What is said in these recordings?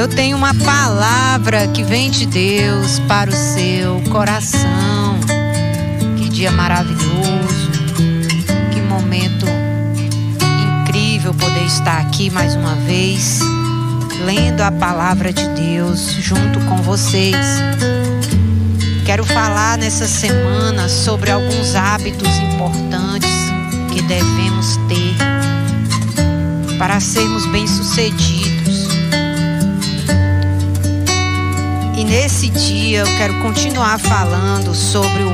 Eu tenho uma palavra que vem de Deus para o seu coração. Que dia maravilhoso, que momento incrível poder estar aqui mais uma vez, lendo a palavra de Deus junto com vocês. Quero falar nessa semana sobre alguns hábitos importantes que devemos ter para sermos bem-sucedidos. E nesse dia eu quero continuar falando sobre o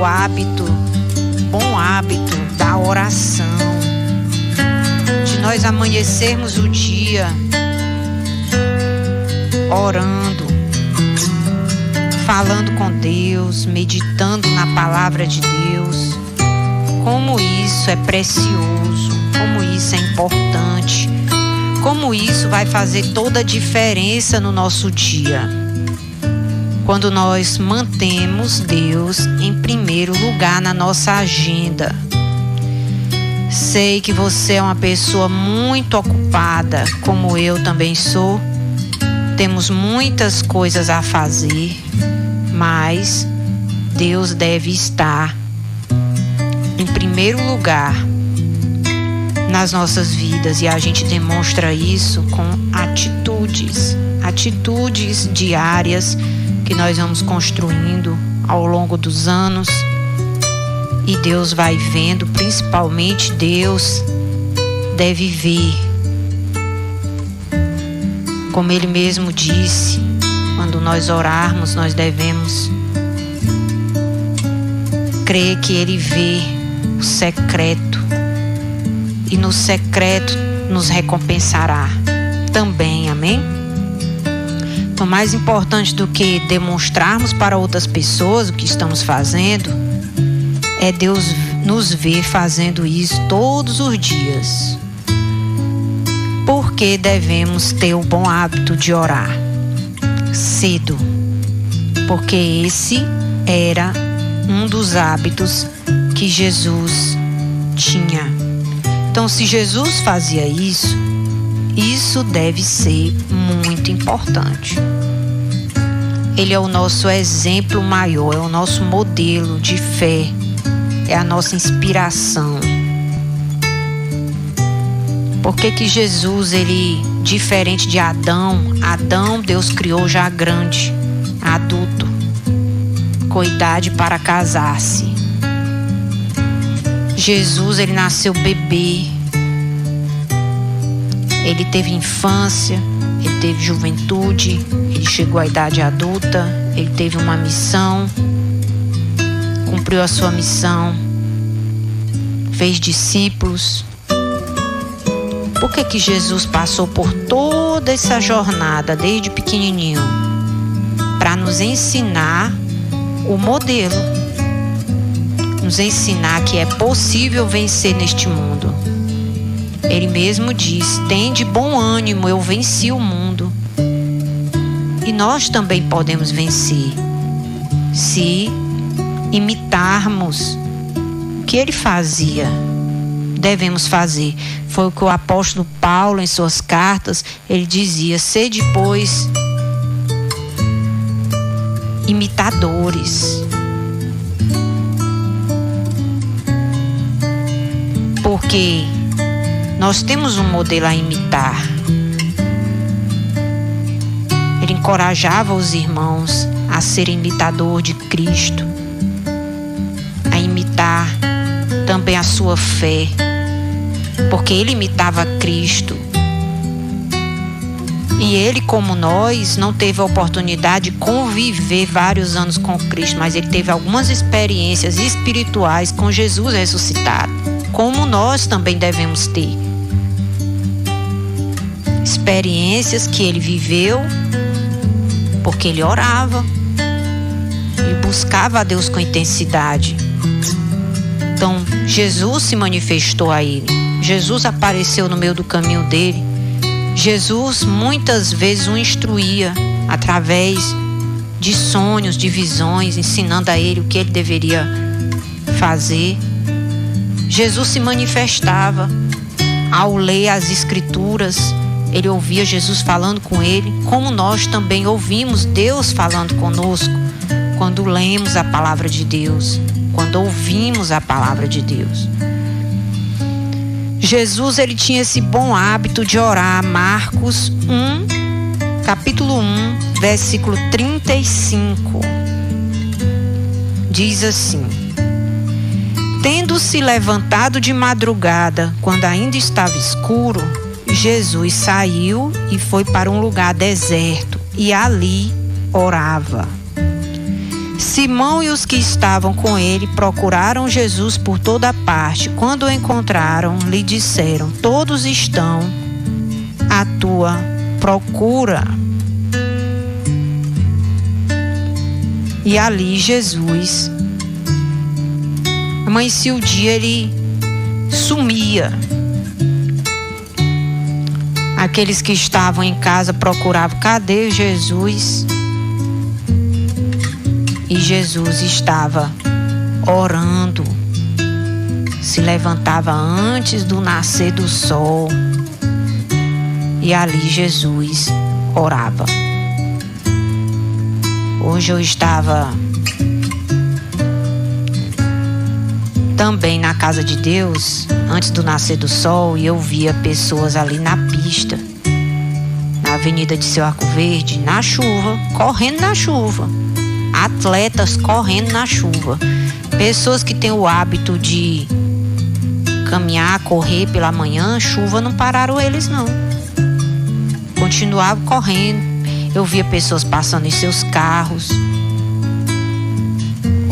bom hábito da oração. De nós amanhecermos o dia orando, falando com Deus, meditando na palavra de Deus. Como isso é precioso, como isso é importante, como isso vai fazer toda a diferença no nosso dia. Quando nós mantemos Deus em primeiro lugar na nossa agenda. Sei que você é uma pessoa muito ocupada, como eu também sou. Temos muitas coisas a fazer, mas Deus deve estar em primeiro lugar nas nossas vidas, e a gente demonstra isso com atitudes diárias que nós vamos construindo ao longo dos anos. E Deus vai vendo, principalmente Deus deve ver. Como Ele mesmo disse, quando nós orarmos, nós devemos crer que Ele vê o secreto, e no secreto nos recompensará também, amém? Então, mais importante do que demonstrarmos para outras pessoas o que estamos fazendo, é Deus nos ver fazendo isso todos os dias. Porque devemos ter o bom hábito de orar cedo, porque esse era um dos hábitos que Jesus tinha. Então, se Jesus fazia isso, isso deve ser muito importante. Ele é o nosso exemplo maior, é o nosso modelo de fé, é a nossa inspiração. Por que Jesus, ele, diferente de Adão, Deus criou já grande, adulto, com idade para casar-se. Jesus, ele nasceu bebê, ele teve infância, ele teve juventude, ele chegou à idade adulta, ele teve uma missão, cumpriu a sua missão, fez discípulos. Por que Jesus passou por toda essa jornada desde pequenininho? Para nos ensinar o modelo, nos ensinar que é possível vencer neste mundo. Ele mesmo diz: "Tende bom ânimo, eu venci o mundo." E nós também podemos vencer se imitarmos o que ele fazia. Devemos fazer. Foi o que o apóstolo Paulo, em suas cartas, ele dizia: "Sede, pois, imitadores." Porque nós temos um modelo a imitar. Ele encorajava os irmãos a serem imitador de Cristo, a imitar também a sua fé, porque ele imitava Cristo. E ele, como nós, não teve a oportunidade de conviver vários anos com Cristo, mas ele teve algumas experiências espirituais com Jesus ressuscitado, como nós também devemos ter. Experiências que ele viveu, porque ele orava, ele buscava a Deus com intensidade. Então, Jesus se manifestou a ele. Jesus apareceu no meio do caminho dele. Jesus muitas vezes o instruía através de sonhos, de visões, ensinando a ele o que ele deveria fazer. Jesus se manifestava ao ler as Escrituras, ele ouvia Jesus falando com ele, como nós também ouvimos Deus falando conosco quando lemos a palavra de Deus, quando ouvimos a palavra de Deus. Jesus, ele tinha esse bom hábito de orar. Marcos 1, capítulo 1, versículo 35. Diz assim: tendo-se levantado de madrugada, quando ainda estava escuro, Jesus saiu e foi para um lugar deserto e ali orava. Simão e os que estavam com ele procuraram Jesus por toda parte. Quando o encontraram, lhe disseram: todos estão à tua procura. E ali Jesus, amanhecia o dia, ele sumia. Aqueles que estavam em casa procuravam: cadê Jesus? E Jesus estava orando, se levantava antes do nascer do sol, e ali Jesus orava. Hoje eu estava também na casa de Deus, antes do nascer do sol, e eu via pessoas ali na pista, na Avenida de Seu Arco Verde, na chuva, correndo na chuva. Atletas correndo na chuva. Pessoas que têm o hábito de caminhar, correr pela manhã, chuva não pararam eles não. Continuavam correndo. Eu via pessoas passando em seus carros,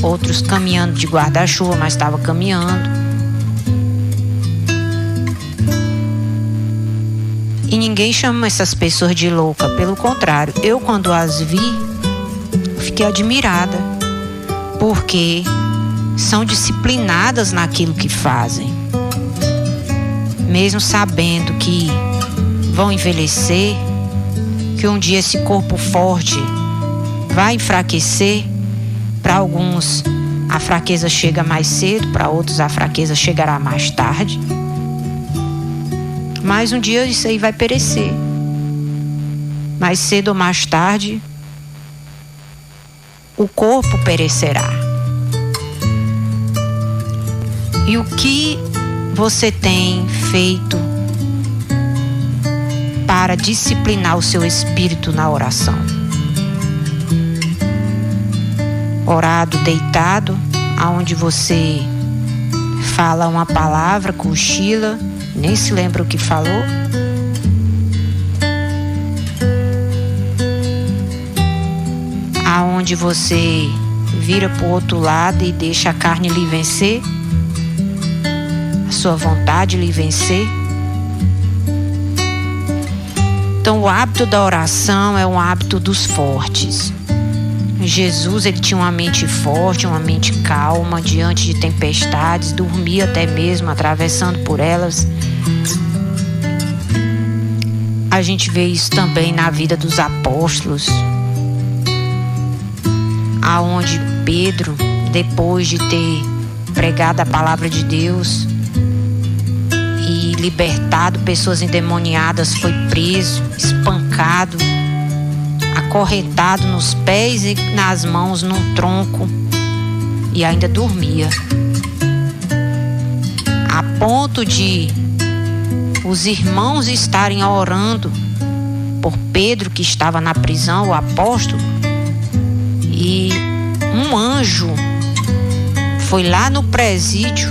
outros caminhando de guarda-chuva, mas estavam caminhando. E ninguém chama essas pessoas de louca. Pelo contrário, eu quando as vi, fiquei admirada, porque são disciplinadas naquilo que fazem, mesmo sabendo que vão envelhecer, que um dia esse corpo forte vai enfraquecer. Para alguns a fraqueza chega mais cedo, para outros a fraqueza chegará mais tarde, mas um dia isso aí vai perecer. Mais cedo ou mais tarde o corpo perecerá. E o que você tem feito para disciplinar o seu espírito na oração? Orado deitado, aonde você fala uma palavra, cochila, nem se lembra o que falou? Aonde você vira para o outro lado e deixa a carne lhe vencer, a sua vontade lhe vencer. Então o hábito da oração é um hábito dos fortes. Jesus, ele tinha uma mente forte, uma mente calma diante de tempestades, dormia até mesmo atravessando por elas. A gente vê isso também na vida dos apóstolos, aonde Pedro, depois de ter pregado a palavra de Deus e libertado pessoas endemoniadas, foi preso, espancado, acorrentado nos pés e nas mãos num tronco, e ainda dormia, a ponto de os irmãos estarem orando por Pedro, que estava na prisão, o apóstolo. E um anjo foi lá no presídio,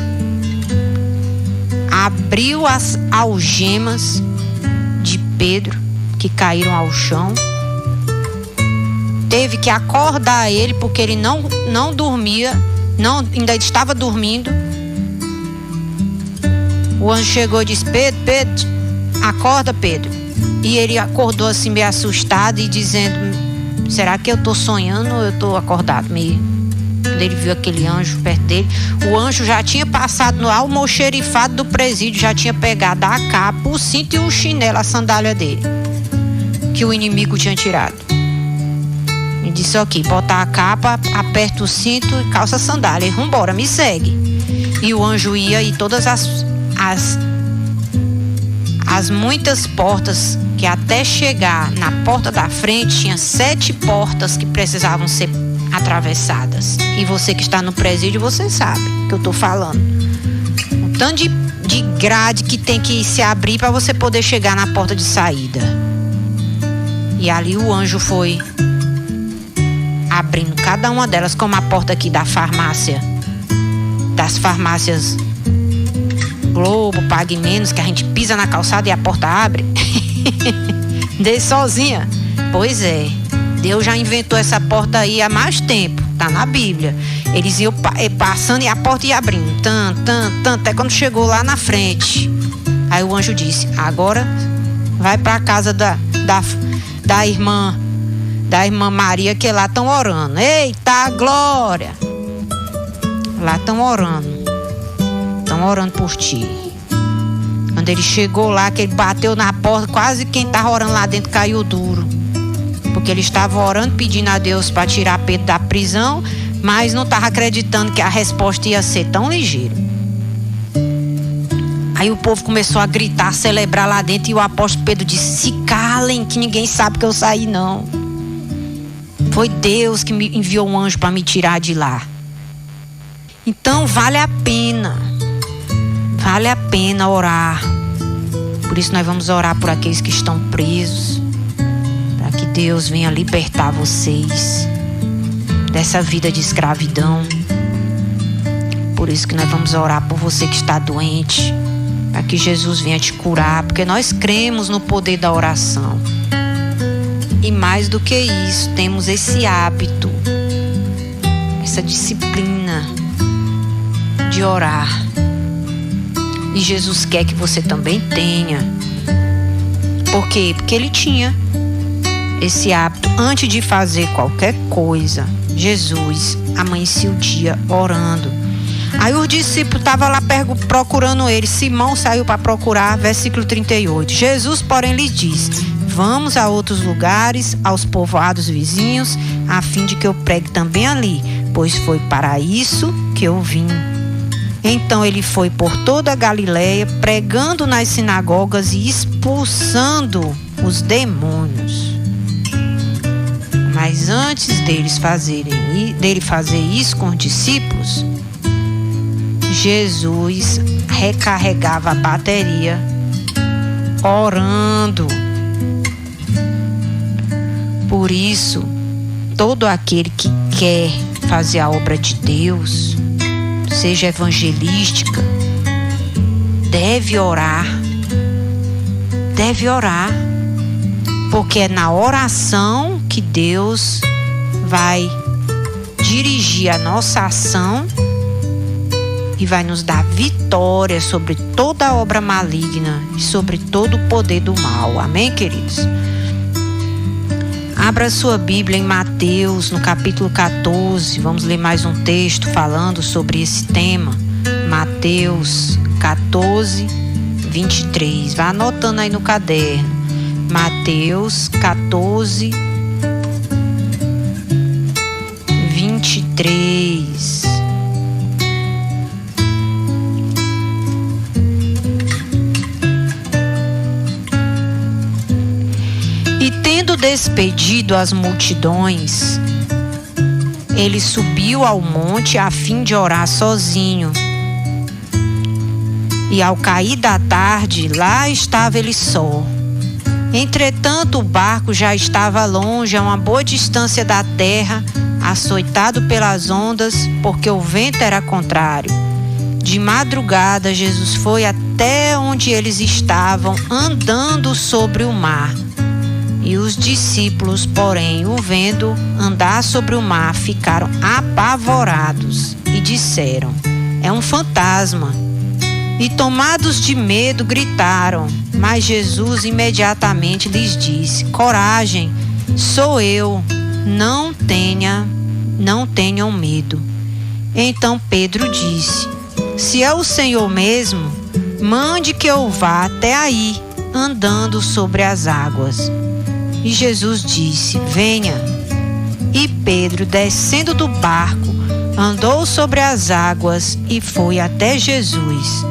abriu as algemas de Pedro, que caíram ao chão. Teve que acordar ele, porque ele não dormia, ainda estava dormindo. O anjo chegou e disse: Pedro, acorda, Pedro. E ele acordou assim meio assustado e dizendo: será que eu estou sonhando ou eu estou acordado mesmo? Quando ele viu aquele anjo perto dele, o anjo já tinha passado no almoxerifado do presídio, já tinha pegado a capa, o cinto e o chinelo, a sandália dele, que o inimigo tinha tirado. E disse: ok, bota a capa, aperta o cinto e calça a sandália. E vambora, me segue. E o anjo ia, e todas as muitas portas que até chegar na porta da frente tinha 7 portas que precisavam ser atravessadas. E você que está no presídio, você sabe o que eu estou falando. Um tanto de grade que tem que se abrir para você poder chegar na porta de saída. E ali o anjo foi abrindo cada uma delas, como a porta aqui da farmácia, das farmácias Globo, Pague Menos, que a gente pisa na calçada e a porta abre. Desce sozinha. Pois é, Deus já inventou essa porta aí há mais tempo, tá na Bíblia. Eles iam passando e a porta ia abrindo, até quando chegou lá na frente. Aí o anjo disse: agora vai pra casa da irmã Maria, que lá estão orando. Eita glória! Lá estão orando por ti. Quando ele chegou lá, que ele bateu na porta, quase quem estava orando lá dentro caiu duro, porque ele estava orando, pedindo a Deus para tirar Pedro da prisão, mas não estava acreditando que a resposta ia ser tão ligeira. Aí o povo começou a gritar, a celebrar lá dentro, e o apóstolo Pedro disse: se calem, que ninguém sabe que eu saí não. Foi Deus que me enviou um anjo para me tirar de lá. Então vale a pena orar. Por isso nós vamos orar por aqueles que estão presos, para que Deus venha libertar vocês dessa vida de escravidão. Por isso que nós vamos orar por você que está doente, para que Jesus venha te curar, porque nós cremos no poder da oração. E mais do que isso, temos esse hábito, essa disciplina de orar. E Jesus quer que você também tenha. Por quê? Porque ele tinha esse hábito. Antes de fazer qualquer coisa, Jesus amanhecia o dia orando. Aí os discípulos estavam lá procurando ele. Simão saiu para procurar, versículo 38. Jesus, porém, lhes disse: vamos a outros lugares, aos povoados vizinhos, a fim de que eu pregue também ali, pois foi para isso que eu vim. Então ele foi por toda a Galileia, pregando nas sinagogas e expulsando os demônios. Mas antes dele fazer isso com os discípulos, Jesus recarregava a bateria orando. Por isso, todo aquele que quer fazer a obra de Deus, seja evangelística, deve orar, porque é na oração que Deus vai dirigir a nossa ação e vai nos dar vitória sobre toda a obra maligna e sobre todo o poder do mal. Amém, queridos? Abra sua Bíblia em Mateus, no capítulo 14. Vamos ler mais um texto falando sobre esse tema. Mateus 14, 23. Vá anotando aí no caderno. Mateus 14, 23. E tendo despedido as multidões, ele subiu ao monte a fim de orar sozinho. E ao cair da tarde, lá estava ele só. Entretanto, o barco já estava longe, a uma boa distância da terra, açoitado pelas ondas, porque o vento era contrário. De madrugada, Jesus foi até onde eles estavam, andando sobre o mar. E os discípulos, porém, o vendo andar sobre o mar, ficaram apavorados e disseram: é um fantasma. E tomados de medo, gritaram. Mas Jesus imediatamente lhes disse: coragem, sou eu, não tenham medo. Então Pedro disse: se é o Senhor mesmo, mande que eu vá até aí, andando sobre as águas. E Jesus disse: venha. E Pedro, descendo do barco, andou sobre as águas e foi até Jesus.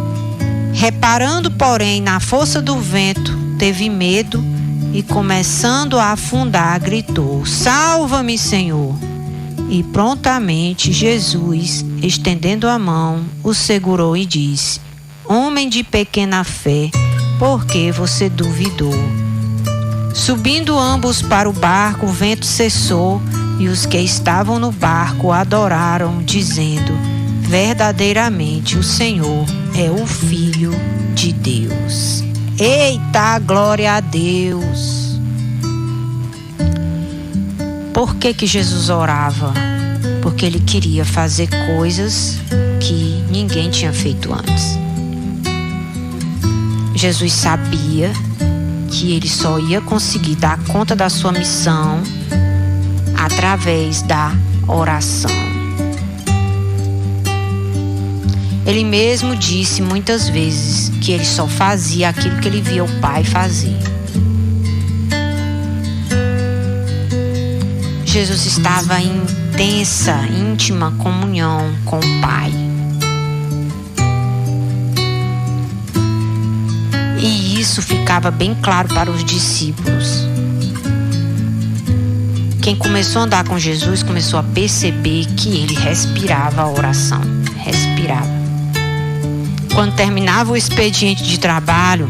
Reparando, porém, na força do vento, teve medo e, começando a afundar, gritou: "Salva-me, Senhor!" E prontamente Jesus, estendendo a mão, o segurou e disse: "Homem de pequena fé, por que você duvidou?" Subindo ambos para o barco, o vento cessou e os que estavam no barco adoraram, dizendo: "Verdadeiramente o Senhor é o Filho de Deus." Eita, glória a Deus! Por que Jesus orava? Porque ele queria fazer coisas que ninguém tinha feito antes. Jesus sabia que ele só ia conseguir dar conta da sua missão através da oração. Ele mesmo disse muitas vezes que ele só fazia aquilo que ele via o Pai fazer. Jesus estava em intensa, íntima comunhão com o Pai. E isso ficava bem claro para os discípulos. Quem começou a andar com Jesus começou a perceber que ele respirava a oração. Respirava. Quando terminava o expediente de trabalho,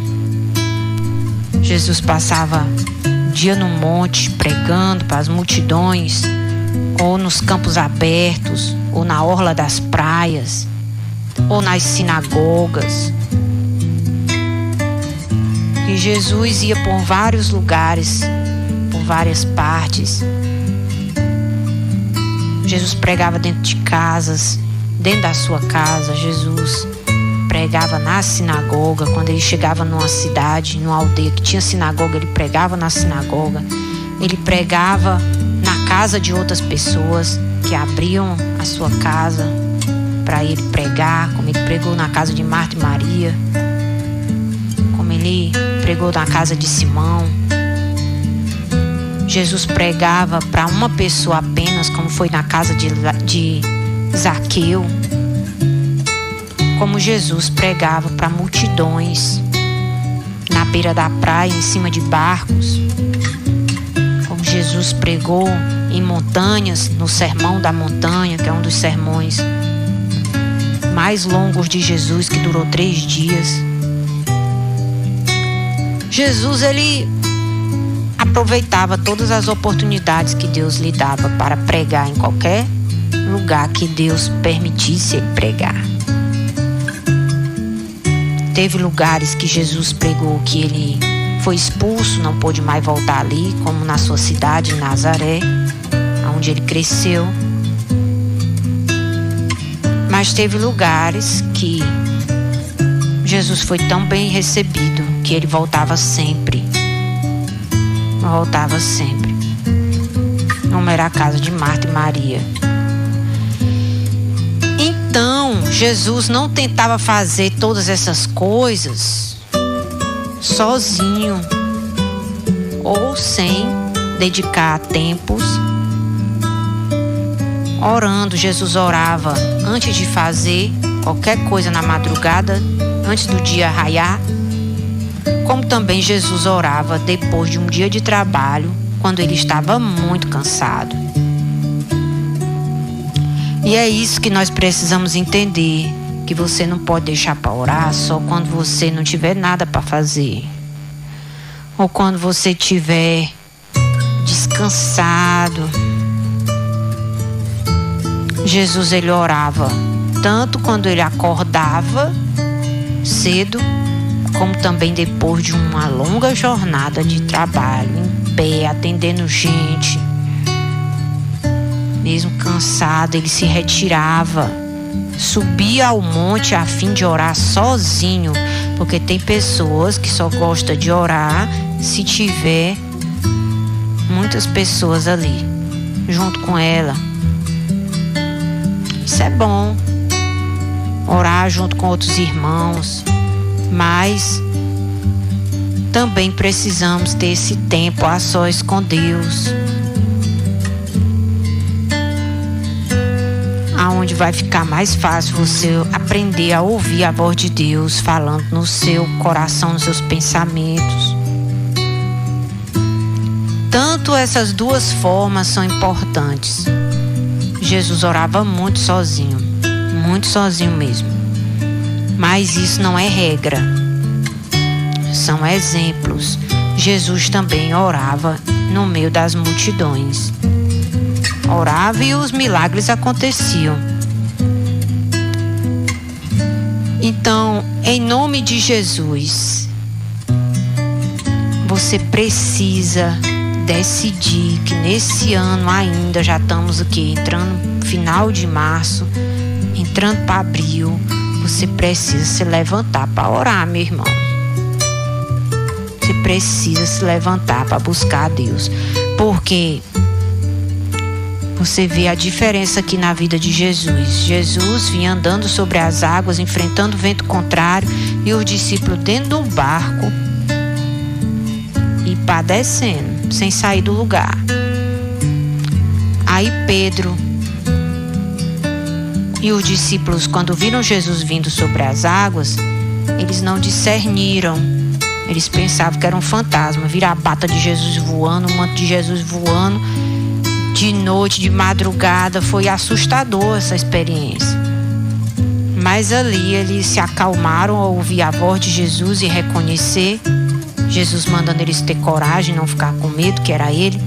Jesus passava o dia no monte pregando para as multidões, ou nos campos abertos, ou na orla das praias, ou nas sinagogas. E Jesus ia por vários lugares, por várias partes. Jesus pregava dentro de casas, dentro da sua casa. Jesus pregava na sinagoga. Quando ele chegava numa cidade, numa aldeia que tinha sinagoga, ele pregava na sinagoga. Ele pregava na casa de outras pessoas que abriam a sua casa para ele pregar, como ele pregou na casa de Marta e Maria, como ele pregou na casa de Simão. Jesus pregava para uma pessoa apenas, como foi na casa de Zaqueu. Como Jesus pregava para multidões na beira da praia, em cima de barcos. Como Jesus pregou em montanhas, no Sermão da Montanha, que é um dos sermões mais longos de Jesus, que durou 3 dias. Jesus, ele aproveitava todas as oportunidades que Deus lhe dava para pregar em qualquer lugar que Deus permitisse ele pregar. Teve lugares que Jesus pregou que ele foi expulso, não pôde mais voltar ali, como na sua cidade, em Nazaré, onde ele cresceu. Mas teve lugares que Jesus foi tão bem recebido que ele voltava sempre. Voltava sempre. Não era a casa de Marta e Maria. Então, Jesus não tentava fazer todas essas coisas sozinho ou sem dedicar tempos orando. Jesus orava antes de fazer qualquer coisa na madrugada, antes do dia raiar, como também Jesus orava depois de um dia de trabalho, quando ele estava muito cansado. E é isso que nós precisamos entender, que você não pode deixar para orar só quando você não tiver nada para fazer, ou quando você estiver descansado. Jesus, ele orava tanto quando ele acordava cedo, como também depois de uma longa jornada de trabalho, em pé, atendendo gente. Mesmo cansado, ele se retirava, subia ao monte a fim de orar sozinho, porque tem pessoas que só gostam de orar se tiver muitas pessoas ali, junto com ela. Isso é bom, orar junto com outros irmãos, mas também precisamos ter esse tempo a sós com Deus, aonde vai ficar mais fácil você aprender a ouvir a voz de Deus falando no seu coração, nos seus pensamentos. Tanto essas duas formas são importantes. Jesus orava muito sozinho mesmo. Mas isso não é regra. São exemplos. Jesus também orava no meio das multidões. Orava e os milagres aconteciam. Então, em nome de Jesus, você precisa decidir que nesse ano ainda, já estamos aqui entrando no final de março, entrando para abril, você precisa se levantar para orar, meu irmão. Você precisa se levantar para buscar a Deus, porque você vê a diferença aqui na vida de Jesus. Jesus vinha andando sobre as águas, enfrentando o vento contrário, e os discípulos dentro do barco e padecendo, sem sair do lugar. Aí Pedro e os discípulos, quando viram Jesus vindo sobre as águas, eles não discerniram. Eles pensavam que era um fantasma. Viram a bata de Jesus voando, o manto de Jesus voando. De noite, de madrugada, foi assustador essa experiência. Mas ali eles se acalmaram ao ouvir a voz de Jesus e reconhecer Jesus mandando eles ter coragem, não ficar com medo, que era ele.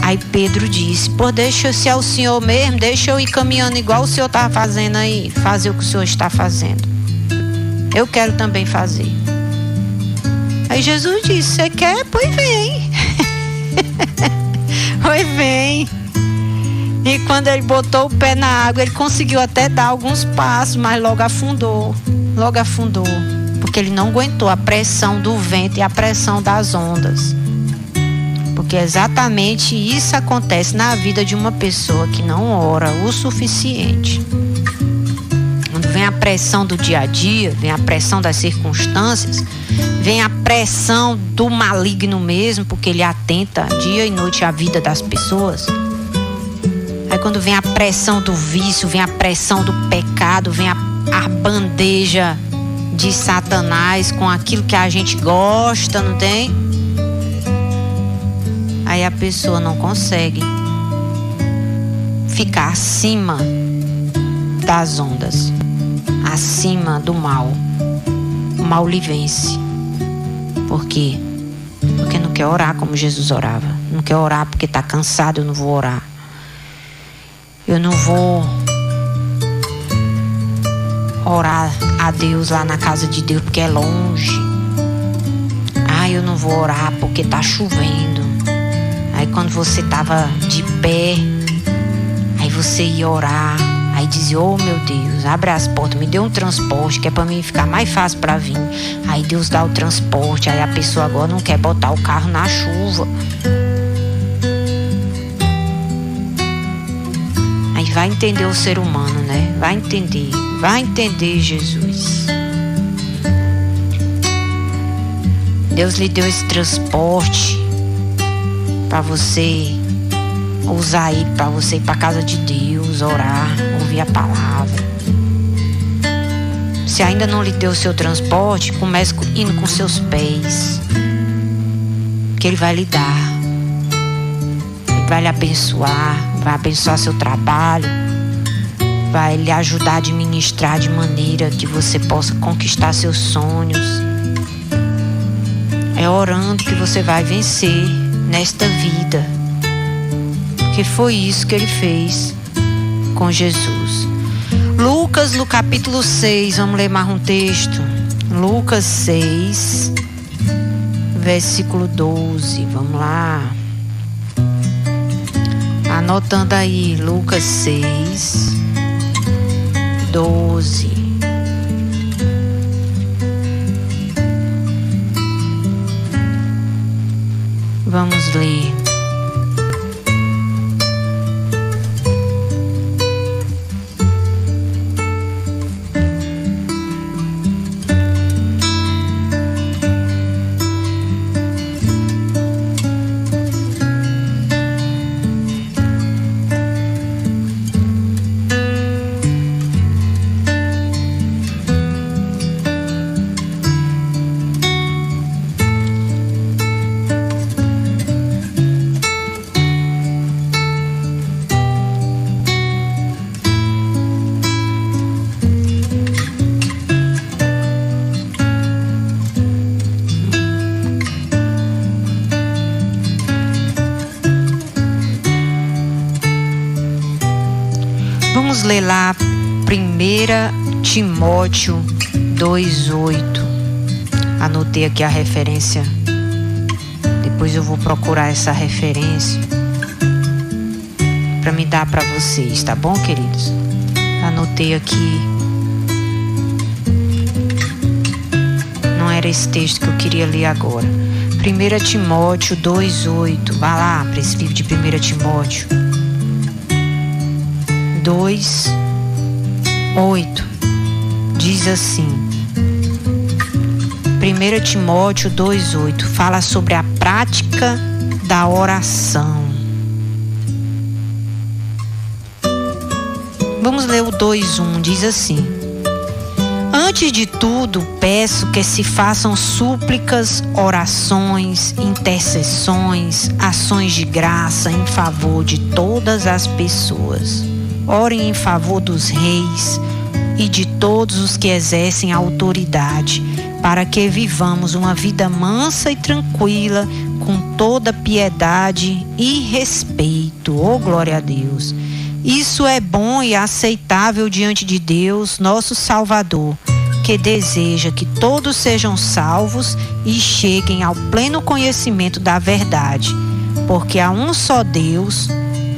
Aí Pedro disse: pô, deixa, se é o Senhor mesmo, deixa eu ir caminhando igual o Senhor está fazendo aí, fazer o que o Senhor está fazendo. Eu quero também fazer. Aí Jesus disse: você quer? Pois vem. Pois vem. E quando ele botou o pé na água, ele conseguiu até dar alguns passos, mas logo afundou. Logo afundou. Porque ele não aguentou a pressão do vento e a pressão das ondas. Porque exatamente isso acontece na vida de uma pessoa que não ora o suficiente. Quando vem a pressão do dia a dia, vem a pressão das circunstâncias, vem a pressão do maligno mesmo, porque ele atenta dia e noite à vida das pessoas. Aí quando vem a pressão do vício, vem a pressão do pecado, vem a bandeja de Satanás com aquilo que a gente gosta, não tem? Aí a pessoa não consegue ficar acima das ondas, acima do mal. O mal lhe vence. Por quê? Porque não quer orar como Jesus orava. Não quer orar porque está cansado. Eu não vou orar. Eu não vou orar a Deus lá na casa de Deus porque é longe. Eu não vou orar porque está chovendo. Aí quando você estava de pé, aí você ia orar, aí dizia: oh meu Deus, abre as portas, me dê um transporte que é para mim ficar mais fácil para vir. Aí Deus dá o transporte, aí a pessoa agora não quer botar o carro na chuva. Aí vai entender o ser humano, né? Vai entender Jesus. Deus lhe deu esse transporte para você usar ele, para você ir para a casa de Deus, orar, ouvir a palavra. Se ainda não lhe deu o seu transporte, comece indo com seus pés, que ele vai lhe dar. Ele vai lhe abençoar, vai abençoar seu trabalho, vai lhe ajudar a administrar de maneira que você possa conquistar seus sonhos. É orando que você vai vencer nesta vida, porque foi isso que ele fez com Jesus. Lucas, no capítulo 6, vamos ler mais um texto. Lucas 6, versículo 12, vamos lá. Anotando aí, Lucas 6, 12. Vamos ler. Vamos ler lá 1 Timóteo 2:8. Anotei aqui a referência. Depois eu vou procurar essa referência para me dar para vocês, tá bom, queridos? Anotei aqui. Não era esse texto que eu queria ler agora. 1 Timóteo 2:8. Vá lá para esse livro de 1 Timóteo 2:8. Diz assim. 1 Timóteo 2:8 fala sobre a prática da oração. Vamos ler o 2:1, diz assim: Antes de tudo, peço que se façam súplicas, orações, intercessões, ações de graça em favor de todas as pessoas. Orem em favor dos reis e de todos os que exercem autoridade, para que vivamos uma vida mansa e tranquila, com toda piedade e respeito. Oh, glória a Deus! Isso é bom e aceitável diante de Deus, nosso Salvador, que deseja que todos sejam salvos e cheguem ao pleno conhecimento da verdade, porque há um só Deus,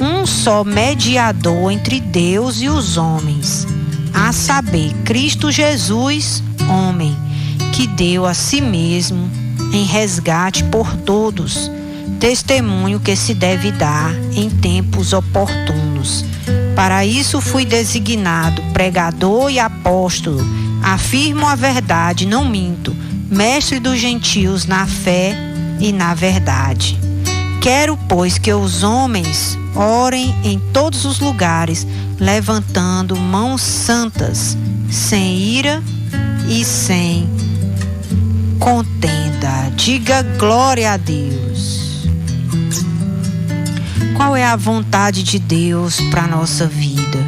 um só mediador entre Deus e os homens, a saber, Cristo Jesus, homem, que deu a si mesmo em resgate por todos, testemunho que se deve dar em tempos oportunos. Para isso fui designado pregador e apóstolo, afirmo a verdade, não minto, mestre dos gentios na fé e na verdade. Quero, pois, que os homens orem em todos os lugares, levantando mãos santas, sem ira e sem contenda. Diga glória a Deus. Qual é a vontade de Deus para a nossa vida?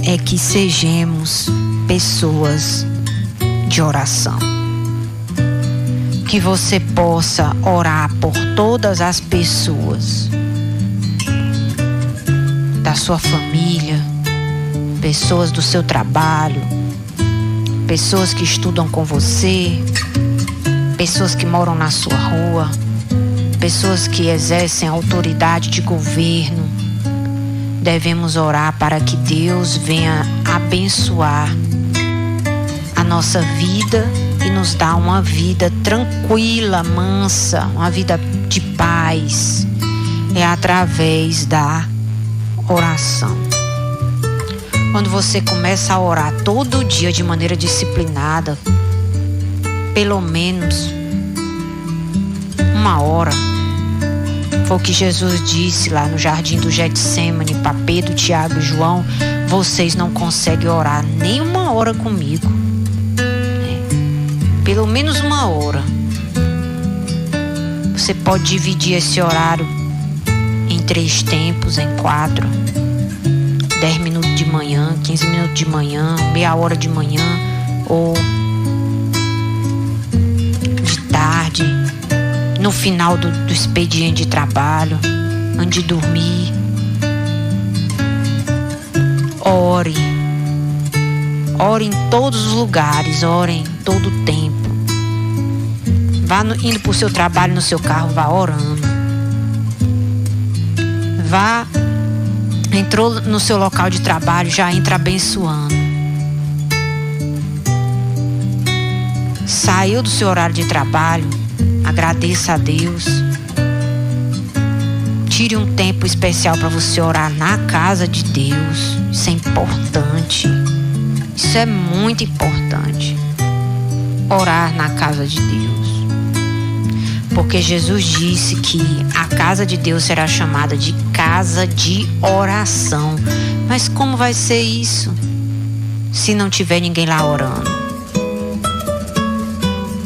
É que sejamos pessoas de oração. Que você possa orar por todas as pessoas da sua família, pessoas do seu trabalho, pessoas que estudam com você, pessoas que moram na sua rua, pessoas que exercem autoridade de governo. Devemos orar para que Deus venha abençoar a nossa vida e nos dar uma vida tranquila, mansa, uma vida de paz. É através da oração. Quando você começa a orar todo dia de maneira disciplinada, pelo menos 1 hora, foi o que Jesus disse lá no jardim do Getsêmani para Pedro, Tiago e João: vocês não conseguem orar nem 1 hora comigo. Pelo menos 1 hora. Você pode dividir esse horário em 3 tempos, em 4. 10 minutos de manhã, 15 minutos de manhã, meia hora de manhã ou de tarde, no final do expediente de trabalho, antes de dormir. Ore. Ore em todos os lugares, ore em todo o tempo. Vá indo para o seu trabalho no seu carro, vá orando. Vá, entrou no seu local de trabalho, já entra abençoando. Saiu do seu horário de trabalho, agradeça a Deus. Tire um tempo especial para você orar na casa de Deus. Isso é importante. Isso é muito importante. Orar na casa de Deus. Porque Jesus disse que a casa de Deus será chamada de casa de oração. Mas como vai ser isso se não tiver ninguém lá orando?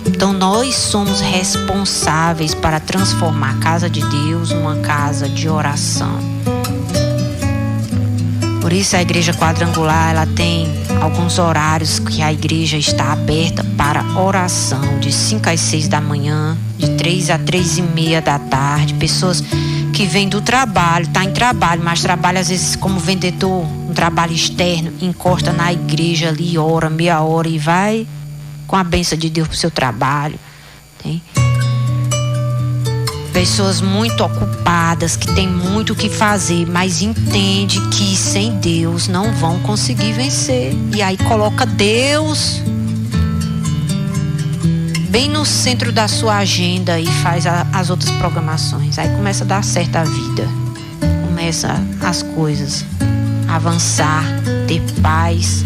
Então nós somos responsáveis para transformar a casa de Deus numa casa de oração. Por isso a igreja quadrangular, ela tem alguns horários que a igreja está aberta para oração, de 5 às 6 da manhã, de 3 a 3 e meia da tarde. Pessoas que que vem do trabalho, está em trabalho, mas trabalha às vezes como vendedor, um trabalho externo, encosta na igreja ali, ora, meia hora e vai com a bênção de Deus pro seu trabalho. Tem pessoas muito ocupadas, que tem muito o que fazer, mas entende que sem Deus não vão conseguir vencer. E aí coloca Deus bem no centro da sua agenda e faz as outras programações. Aí começa a dar certo a vida. Começa as coisas a avançar, ter paz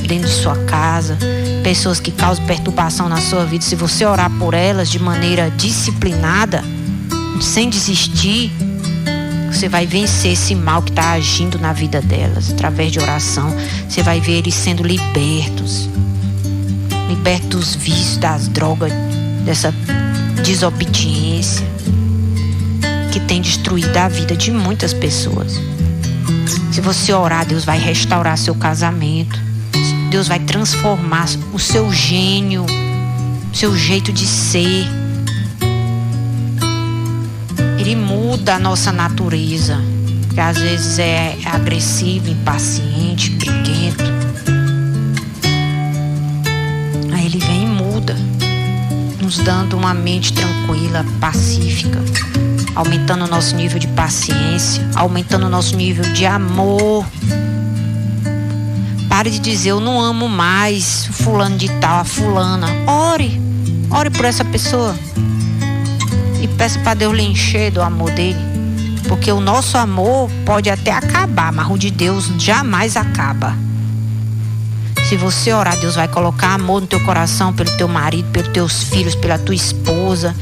dentro de sua casa. Pessoas que causam perturbação na sua vida, se você orar por elas de maneira disciplinada, sem desistir, você vai vencer esse mal que está agindo na vida delas. Através de oração, você vai ver eles sendo libertos dos vícios, das drogas, dessa desobediência que tem destruído a vida de muitas pessoas. Se você orar, Deus vai restaurar seu casamento. Deus vai transformar o seu gênio, o seu jeito de ser. Ele muda a nossa natureza, que às vezes é agressivo, impaciente, briguento. Aí ele vem e muda, nos dando uma mente tranquila, pacífica, aumentando o nosso nível de paciência, aumentando o nosso nível de amor. Pare de dizer, eu não amo mais o fulano de tal, a fulana. Ore por essa pessoa e peça para Deus lhe encher do amor dele, porque o nosso amor pode até acabar, mas o de Deus jamais acaba. Se você orar, Deus vai colocar amor no teu coração pelo teu marido, pelos teus filhos, pela tua esposa.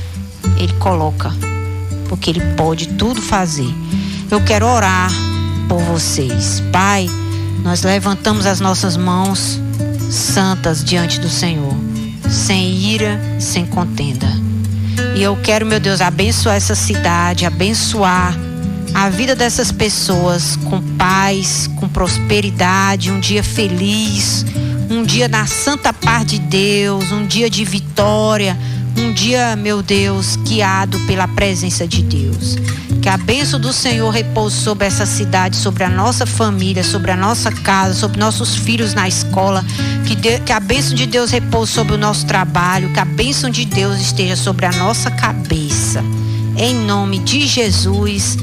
Ele coloca, porque Ele pode tudo fazer. Eu quero orar por vocês. Pai, nós levantamos as nossas mãos santas diante do Senhor, sem ira, sem contenda. E eu quero, meu Deus, abençoar essa cidade, abençoar a vida dessas pessoas com paz, com prosperidade, um dia feliz, um dia na santa paz de Deus, um dia de vitória, um dia, meu Deus, guiado pela presença de Deus. Que a bênção do Senhor repouse sobre essa cidade, sobre a nossa família, sobre a nossa casa, sobre nossos filhos na escola. Que a bênção de Deus repouse sobre o nosso trabalho. Que a bênção de Deus esteja sobre a nossa cabeça. Em nome de Jesus.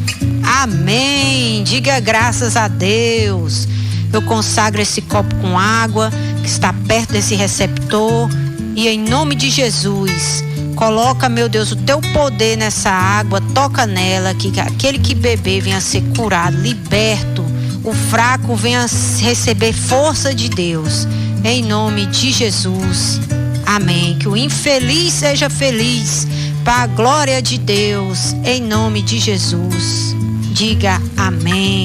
Amém. Diga graças a Deus. Eu consagro esse copo com água que está perto desse receptor. E em nome de Jesus, coloca, meu Deus, o teu poder nessa água, toca nela, que aquele que beber venha ser curado, liberto, o fraco venha receber força de Deus, em nome de Jesus, amém. Que o infeliz seja feliz, para a glória de Deus, em nome de Jesus, diga amém.